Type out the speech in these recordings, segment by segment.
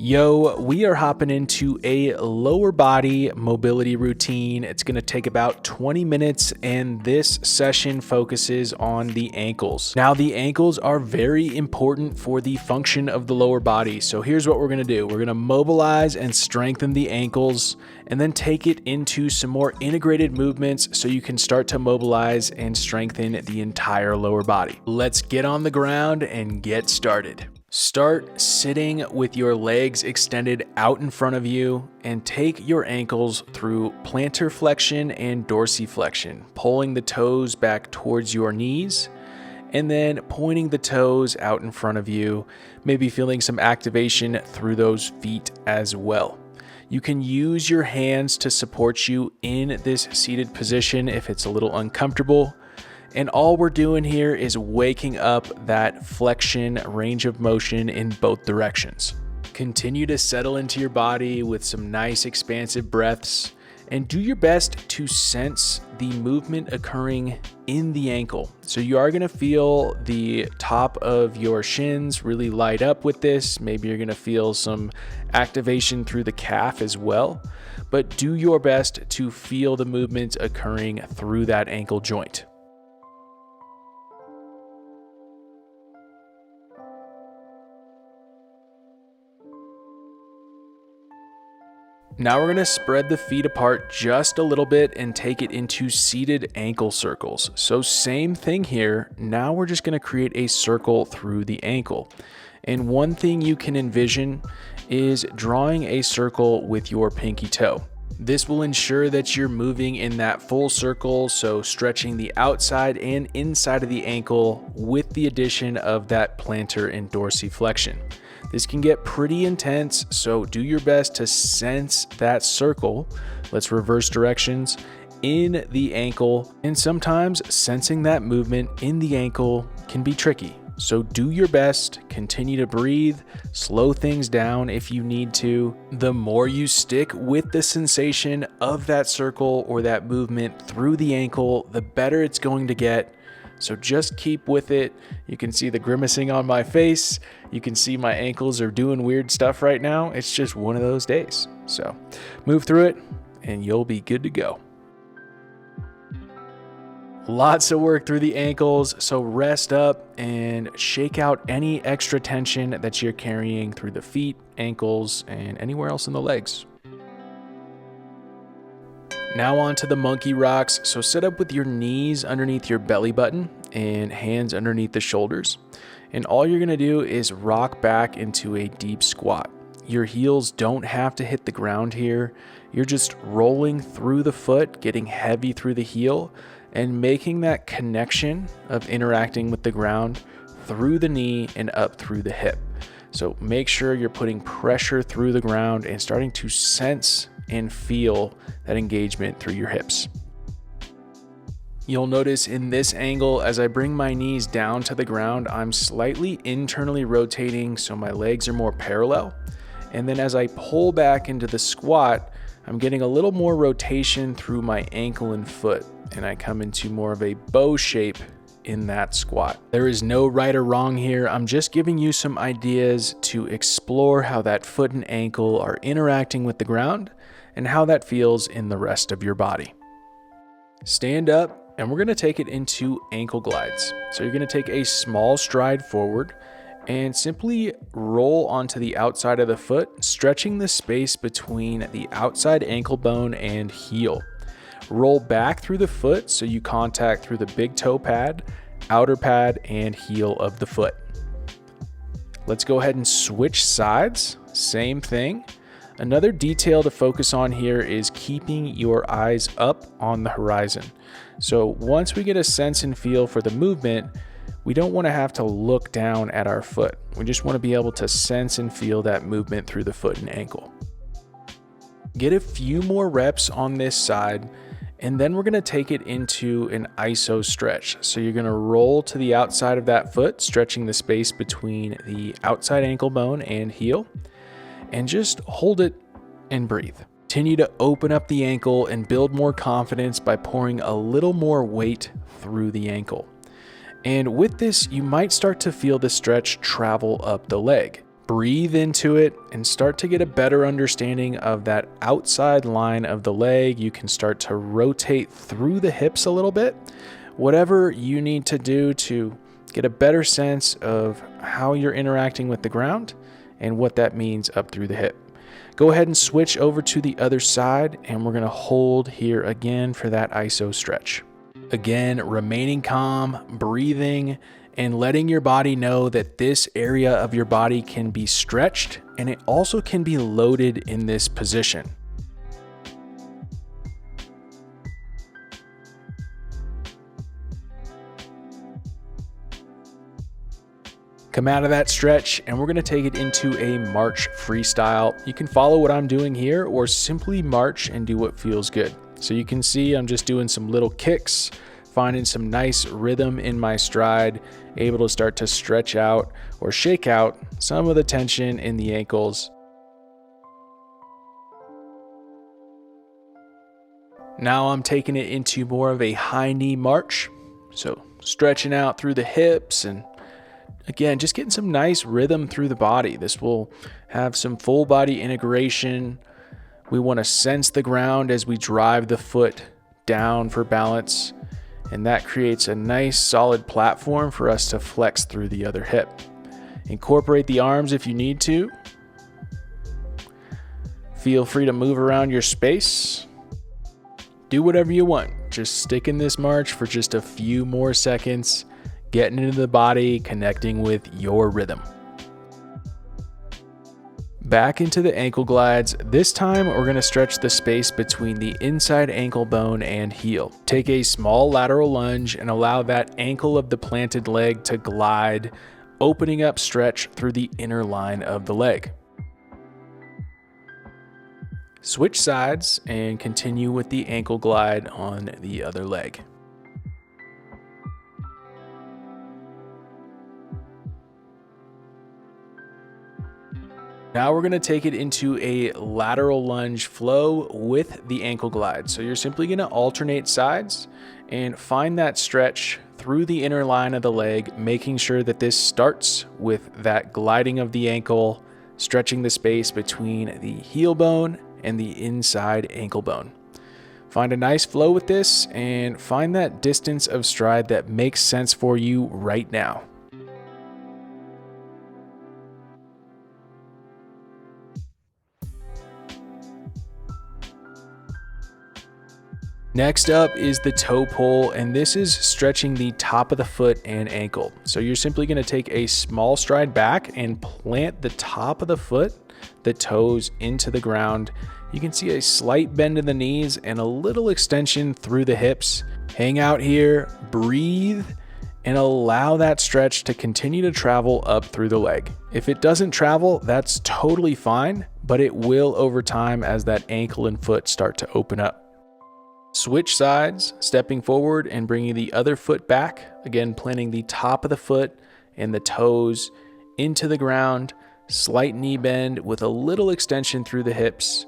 Yo, we are hopping into a lower body mobility routine. It's going to take about 20 minutes, and this session focuses on the ankles. Now, the ankles are very important for the function of the lower body. So here's what we're going to do. We're going to mobilize and strengthen the ankles, and then take it into some more integrated movements so you can start to mobilize and strengthen the entire lower body. Let's get on the ground and get started. Start sitting with your legs extended out in front of you and take your ankles through plantar flexion and dorsiflexion, pulling the toes back towards your knees and then pointing the toes out in front of you, maybe feeling some activation through those feet as well. You can use your hands to support you in this seated position if it's a little uncomfortable. And all we're doing here is waking up that flexion range of motion in both directions. Continue to settle into your body with some nice expansive breaths and do your best to sense the movement occurring in the ankle. So you are gonna feel the top of your shins really light up with this. Maybe you're gonna feel some activation through the calf as well, but do your best to feel the movement occurring through that ankle joint. Now we're going to spread the feet apart just a little bit and take it into seated ankle circles. So same thing here. Now we're just going to create a circle through the ankle. And one thing you can envision is drawing a circle with your pinky toe. This will ensure that you're moving in that full circle, so stretching the outside and inside of the ankle with the addition of that plantar and dorsiflexion. This can get pretty intense, so do your best to sense that circle. Let's reverse directions in the ankle, and sometimes sensing that movement in the ankle can be tricky. So do your best, continue to breathe, slow things down if you need to. The more you stick with the sensation of that circle or that movement through the ankle, the better it's going to get. So just keep with it. You can see the grimacing on my face. You can see my ankles are doing weird stuff right now. It's just one of those days. So move through it and you'll be good to go. Lots of work through the ankles, so rest up and shake out any extra tension that you're carrying through the feet, ankles, and anywhere else in the legs. Now on to the monkey rocks. So sit up with your knees underneath your belly button and hands underneath the shoulders. And all you're gonna do is rock back into a deep squat. Your heels don't have to hit the ground here. You're just rolling through the foot, getting heavy through the heel, and making that connection of interacting with the ground through the knee and up through the hip. So make sure you're putting pressure through the ground and starting to sense and feel that engagement through your hips. You'll notice in this angle, as I bring my knees down to the ground, I'm slightly internally rotating so my legs are more parallel. And then as I pull back into the squat, I'm getting a little more rotation through my ankle and foot, and I come into more of a bow shape in that squat. There is no right or wrong here. I'm just giving you some ideas to explore how that foot and ankle are interacting with the ground and how that feels in the rest of your body. Stand up, and we're going to take it into ankle glides. So you're going to take a small stride forward and simply roll onto the outside of the foot, stretching the space between the outside ankle bone and heel. Roll back through the foot so you contact through the big toe pad, outer pad, and heel of the foot. Let's go ahead and switch sides. Same thing. Another detail to focus on here is keeping your eyes up on the horizon. So once we get a sense and feel for the movement, we don't want to have to look down at our foot. We just want to be able to sense and feel that movement through the foot and ankle. Get a few more reps on this side, and then we're going to take it into an iso stretch. So you're going to roll to the outside of that foot, stretching the space between the outside ankle bone and heel, and just hold it and breathe. Continue to open up the ankle and build more confidence by pouring a little more weight through the ankle. And with this, you might start to feel the stretch travel up the leg. Breathe into it and start to get a better understanding of that outside line of the leg. You can start to rotate through the hips a little bit. Whatever you need to do to get a better sense of how you're interacting with the ground and what that means up through the hip. Go ahead and switch over to the other side, and we're going to hold here again for that iso stretch. Again, remaining calm, breathing, and letting your body know that this area of your body can be stretched and it also can be loaded in this position. Come out of that stretch and we're going to take it into a march freestyle. You can follow what I'm doing here or simply march and do what feels good. So you can see I'm just doing some little kicks, finding some nice rhythm in my stride, able to start to stretch out or shake out some of the tension in the ankles. Now I'm taking it into more of a high knee march. So stretching out through the hips and again, just getting some nice rhythm through the body. This will have some full body integration. We want to sense the ground as we drive the foot down for balance. And that creates a nice solid platform for us to flex through the other hip. Incorporate the arms if you need to. Feel free to move around your space. Do whatever you want. Just stick in this march for just a few more seconds. Getting into the body, connecting with your rhythm. Back into the ankle glides. This time we're going to stretch the space between the inside ankle bone and heel. Take a small lateral lunge and allow that ankle of the planted leg to glide, opening up stretch through the inner line of the leg. Switch sides and continue with the ankle glide on the other leg. Now we're going to take it into a lateral lunge flow with the ankle glide. So you're simply going to alternate sides and find that stretch through the inner line of the leg, making sure that this starts with that gliding of the ankle, stretching the space between the heel bone and the inside ankle bone. Find a nice flow with this and find that distance of stride that makes sense for you right now. Next up is the toe pull, and this is stretching the top of the foot and ankle. So you're simply going to take a small stride back and plant the top of the foot, the toes into the ground. You can see a slight bend in the knees and a little extension through the hips. Hang out here, breathe, and allow that stretch to continue to travel up through the leg. If it doesn't travel, that's totally fine, but it will over time as that ankle and foot start to open up. Switch sides, stepping forward and bringing the other foot back. Again, planting the top of the foot and the toes into the ground. Slight knee bend with a little extension through the hips.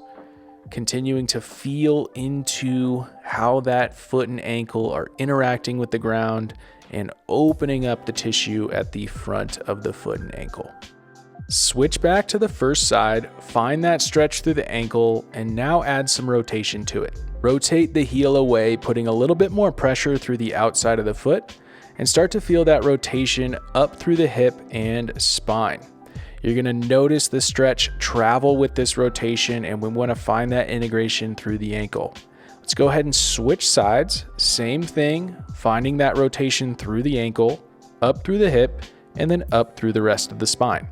Continuing to feel into how that foot and ankle are interacting with the ground and opening up the tissue at the front of the foot and ankle. Switch back to the first side, find that stretch through the ankle, and now add some rotation to it. Rotate the heel away, putting a little bit more pressure through the outside of the foot, and start to feel that rotation up through the hip and spine. You're going to notice the stretch travel with this rotation, and we want to find that integration through the ankle. Let's go ahead and switch sides. Same thing, finding that rotation through the ankle, up through the hip, and then up through the rest of the spine.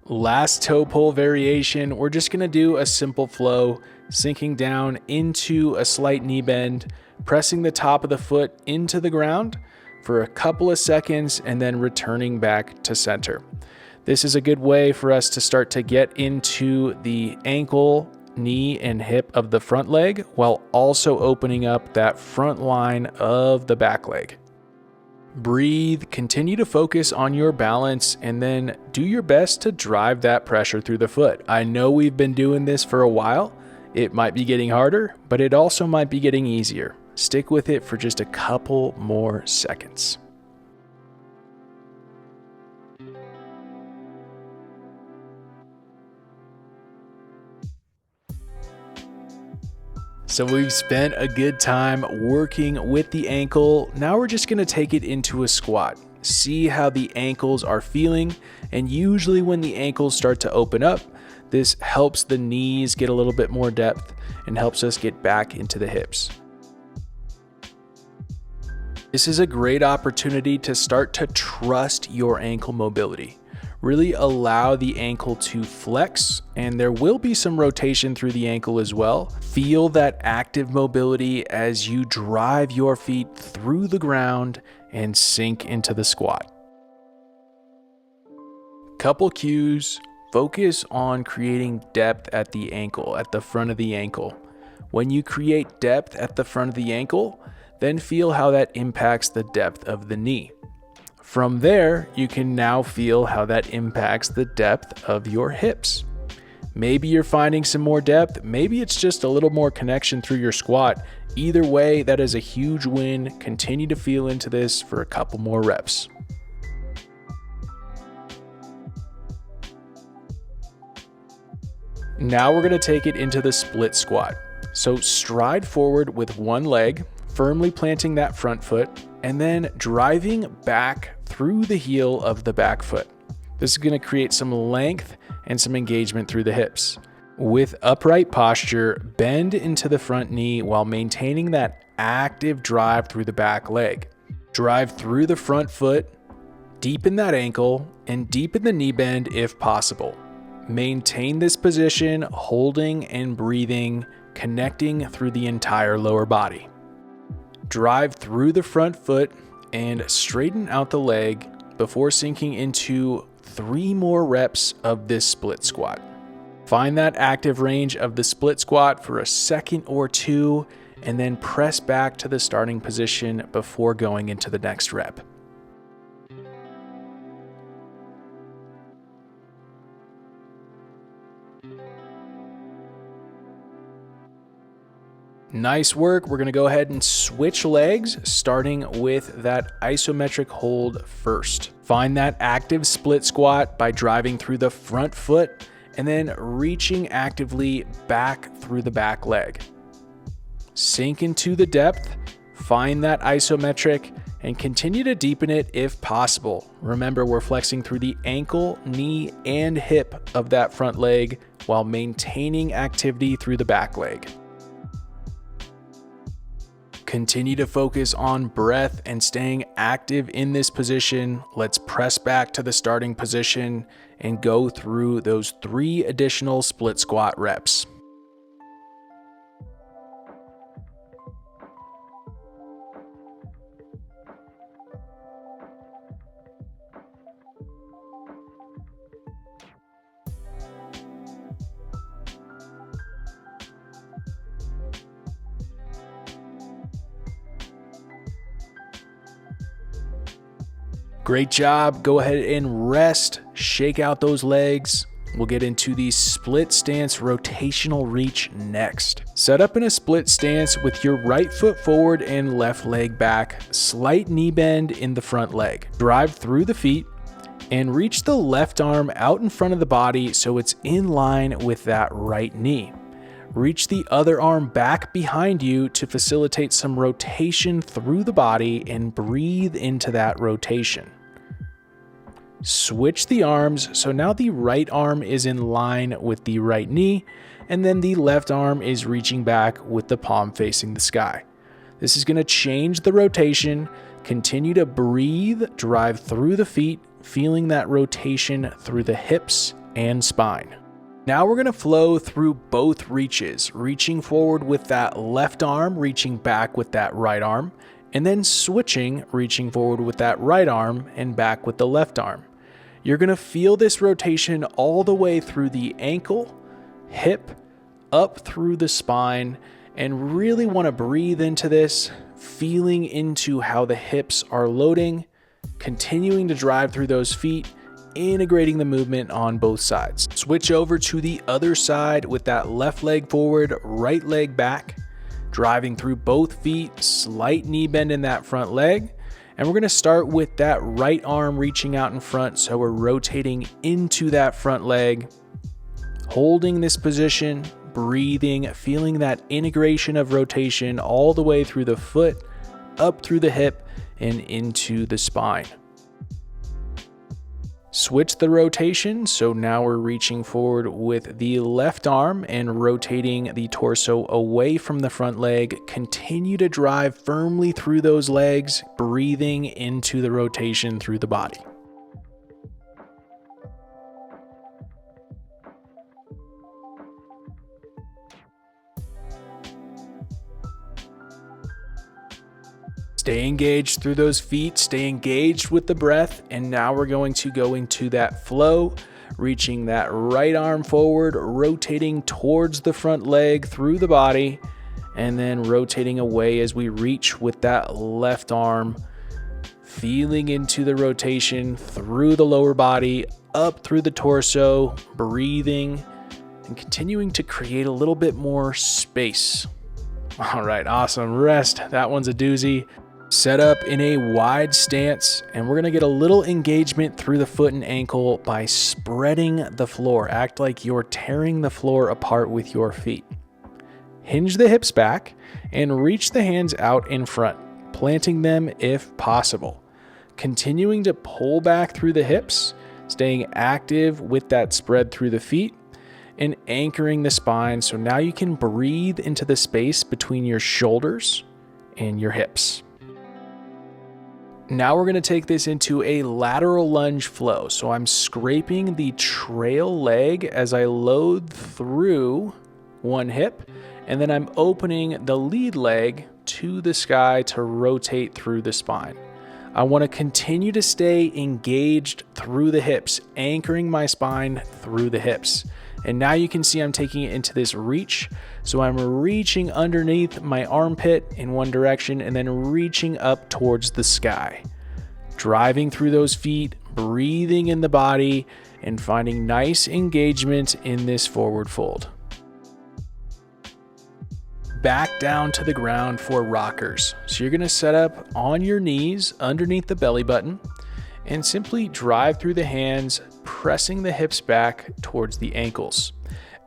Last toe pull variation, we're just going to do a simple flow, sinking down into a slight knee bend, pressing the top of the foot into the ground for a couple of seconds, and then returning back to center. This is a good way for us to start to get into the ankle, knee, and hip of the front leg while also opening up that front line of the back leg. Breathe, continue to focus on your balance, and then do your best to drive that pressure through the foot. I know we've been doing this for a while. It might be getting harder, but it also might be getting easier. Stick with it for just a couple more seconds. So we've spent a good time working with the ankle. Now we're just gonna take it into a squat. See how the ankles are feeling. And usually when the ankles start to open up, this helps the knees get a little bit more depth and helps us get back into the hips. This is a great opportunity to start to trust your ankle mobility. Really allow the ankle to flex, and there will be some rotation through the ankle as well. Feel that active mobility as you drive your feet through the ground and sink into the squat. Couple cues, focus on creating depth at the ankle, at the front of the ankle. When you create depth at the front of the ankle, then feel how that impacts the depth of the knee. From there, you can now feel how that impacts the depth of your hips. Maybe you're finding some more depth, maybe it's just a little more connection through your squat. Either way, that is a huge win. Continue to feel into this for a couple more reps. Now we're gonna take it into the split squat. So stride forward with one leg, firmly planting that front foot, and then driving back through the heel of the back foot. This is going to create some length and some engagement through the hips. With upright posture, bend into the front knee while maintaining that active drive through the back leg. Drive through the front foot, deepen that ankle, and deepen the knee bend if possible. Maintain this position, holding and breathing, connecting through the entire lower body. Drive through the front foot and straighten out the leg before sinking into 3 more reps of this split squat. Find that active range of the split squat for a second or two, and then press back to the starting position before going into the next rep. Nice work. We're going to go ahead and switch legs, starting with that isometric hold first. Find that active split squat by driving through the front foot and then reaching actively back through the back leg. Sink into the depth, find that isometric, and continue to deepen it if possible. Remember, we're flexing through the ankle, knee, and hip of that front leg while maintaining activity through the back leg. Continue to focus on breath and staying active in this position. Let's press back to the starting position and go through those 3 additional split squat reps. Great job. Go ahead and rest, shake out those legs. We'll get into the split stance rotational reach next. Set up in a split stance with your right foot forward and left leg back, slight knee bend in the front leg. Drive through the feet and reach the left arm out in front of the body so it's in line with that right knee. Reach the other arm back behind you to facilitate some rotation through the body and breathe into that rotation. Switch the arms, so now the right arm is in line with the right knee, and then the left arm is reaching back with the palm facing the sky. This is going to change the rotation. Continue to breathe, drive through the feet, feeling that rotation through the hips and spine. Now we're going to flow through both reaches, reaching forward with that left arm, reaching back with that right arm, and then switching, reaching forward with that right arm and back with the left arm. You're going to feel this rotation all the way through the ankle, hip, up through the spine, and really want to breathe into this, feeling into how the hips are loading, continuing to drive through those feet, integrating the movement on both sides. Switch over to the other side with that left leg forward, right leg back, driving through both feet, slight knee bend in that front leg. And we're going to start with that right arm reaching out in front. So we're rotating into that front leg, holding this position, breathing, feeling that integration of rotation all the way through the foot, up through the hip, and into the spine. Switch the rotation, so now we're reaching forward with the left arm and rotating the torso away from the front leg. Continue to drive firmly through those legs, breathing into the rotation through the body. Stay engaged through those feet, stay engaged with the breath, and now we're going to go into that flow, reaching that right arm forward, rotating towards the front leg through the body, and then rotating away as we reach with that left arm, feeling into the rotation through the lower body, up through the torso, breathing, and continuing to create a little bit more space. All right, awesome. Rest. That one's a doozy. Set up in a wide stance, and we're going to get a little engagement through the foot and ankle by spreading the floor. Act like you're tearing the floor apart with your feet. Hinge the hips back and reach the hands out in front, planting them if possible. Continuing to pull back through the hips, staying active with that spread through the feet, and anchoring the spine so now you can breathe into the space between your shoulders and your hips. Now we're going to take this into a lateral lunge flow. So I'm scraping the trail leg as I load through one hip, and then I'm opening the lead leg to the sky to rotate through the spine. I want to continue to stay engaged through the hips, anchoring my spine through the hips. And now you can see I'm taking it into this reach. So I'm reaching underneath my armpit in one direction and then reaching up towards the sky. Driving through those feet, breathing in the body, and finding nice engagement in this forward fold. Back down to the ground for rockers. So you're going to set up on your knees underneath the belly button and simply drive through the hands, pressing the hips back towards the ankles.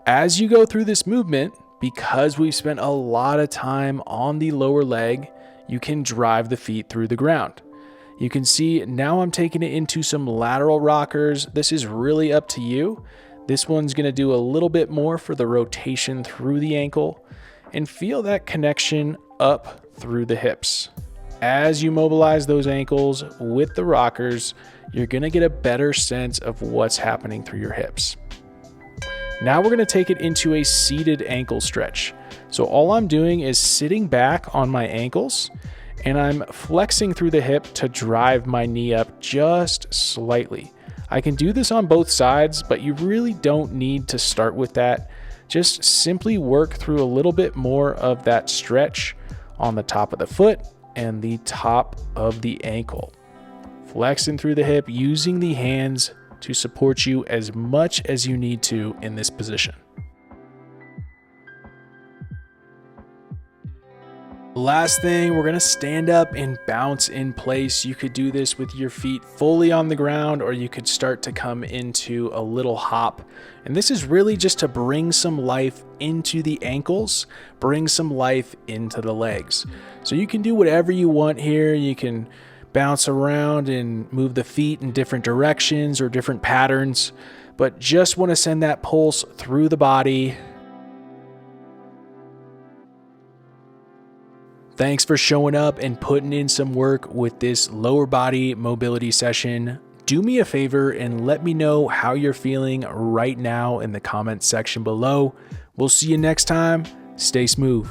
As you go through this movement, because we've spent a lot of time on the lower leg, you can drive the feet through the ground. You can see now I'm taking it into some lateral rockers. This is really up to you. This one's going to do a little bit more for the rotation through the ankle, and feel that connection up through the hips. As you mobilize those ankles with the rockers, you're going to get a better sense of what's happening through your hips. Now we're going to take it into a seated ankle stretch. So all I'm doing is sitting back on my ankles, and I'm flexing through the hip to drive my knee up just slightly. I can do this on both sides, but you really don't need to start with that. Just simply work through a little bit more of that stretch on the top of the foot and the top of the ankle. Flexing through the hip, using the hands to support you as much as you need to in this position. Last thing, we're going to stand up and bounce in place. You could do this with your feet fully on the ground, or you could start to come into a little hop. And this is really just to bring some life into the ankles, bring some life into the legs. So you can do whatever you want here. You can bounce around and move the feet in different directions or different patterns, but just want to send that pulse through the body. Thanks for showing up and putting in some work with this lower body mobility session. Do me a favor and let me know how you're feeling right now in the comments section below. We'll see you next time. Stay smooth.